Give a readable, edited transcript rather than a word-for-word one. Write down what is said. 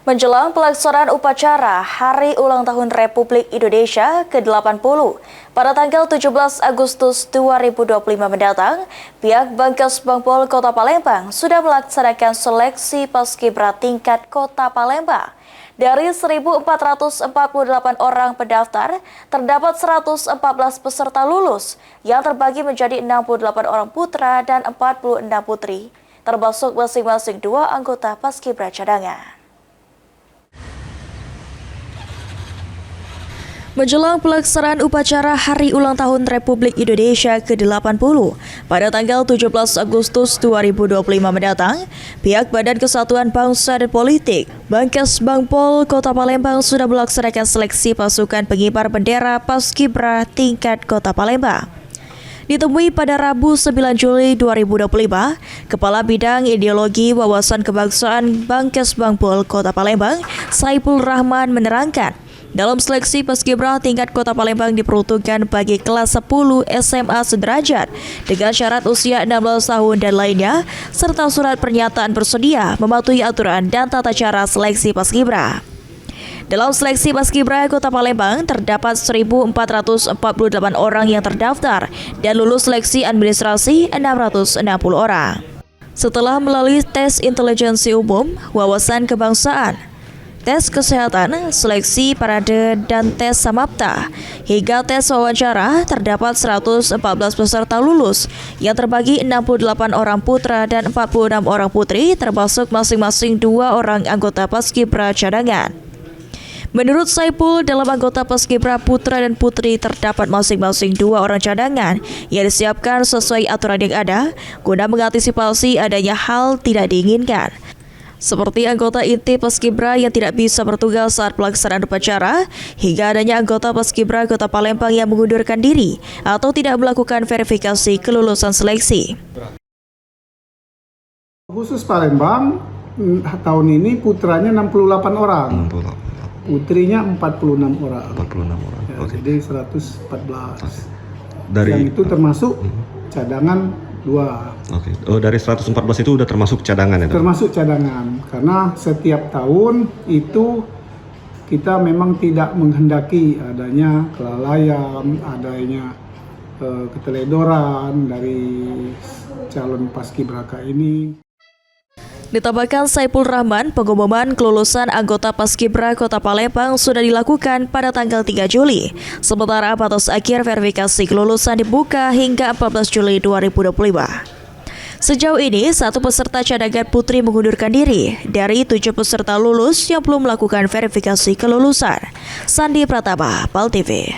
Menjelang pelaksanaan upacara Hari Ulang Tahun Republik Indonesia ke-80 pada tanggal 17 Agustus 2025 mendatang, pihak Bangkes-Bangpol Kota Palembang sudah melaksanakan seleksi paskibra tingkat Kota Palembang. Dari 1.448 orang pendaftar, terdapat 114 peserta lulus yang terbagi menjadi 68 orang putra dan 46 putri, termasuk masing-masing 2 anggota paskibra cadangan. Menjelang pelaksanaan upacara Hari Ulang Tahun Republik Indonesia ke-80 pada tanggal 17 Agustus 2025 mendatang, pihak Badan Kesatuan Bangsa dan Politik Bangkes-Bangpol Kota Palembang sudah melaksanakan seleksi pasukan pengibar bendera paskibra tingkat Kota Palembang. Ditemui pada Rabu 9 Juli 2025, Kepala Bidang Ideologi Wawasan Kebangsaan Bangkes-Bangpol Kota Palembang, Saipul Rahman menerangkan, dalam seleksi paskibra tingkat Kota Palembang diperuntukkan bagi kelas 10 SMA sederajat dengan syarat usia 16 tahun dan lainnya, serta surat pernyataan bersedia mematuhi aturan dan tata cara seleksi paskibra. Dalam seleksi paskibra Kota Palembang terdapat 1.448 orang yang terdaftar dan lulus seleksi administrasi 660 orang. Setelah melalui tes intelijensi umum, wawasan kebangsaan, tes kesehatan, seleksi parade, dan tes samapta, hingga tes wawancara, terdapat 114 peserta lulus yang terbagi 68 orang putra dan 46 orang putri, termasuk masing-masing 2 orang anggota paskibra cadangan. Menurut Saipul, dalam anggota paskibra putra dan putri terdapat masing-masing 2 orang cadangan yang disiapkan sesuai aturan yang ada guna mengantisipasi adanya hal tidak diinginkan, seperti anggota inti paskibra yang tidak bisa bertugas saat pelaksanaan upacara, hingga adanya anggota paskibra Kota Palembang yang mengundurkan diri atau tidak melakukan verifikasi kelulusan seleksi. Khusus Palembang, tahun ini putranya 68 orang, putrinya 46 orang. Ya, okay. Jadi 114. Yang itu termasuk cadangan 2. Oke. Oh, dari 114 itu udah termasuk cadangan ya? Termasuk cadangan, karena setiap tahun itu kita memang tidak menghendaki adanya kelalaian, adanya keteledoran dari calon paskibraka ini. Ditambahkan Saipul Rahman, pengumuman kelulusan anggota paskibra Kota Palembang sudah dilakukan pada tanggal 3 Juli. Sementara batas akhir verifikasi kelulusan dibuka hingga 14 Juli 2025. Sejauh ini, 1 peserta cadangan putri mengundurkan diri dari 7 peserta lulus yang belum melakukan verifikasi kelulusan. Sandi Pratama, PAL TV.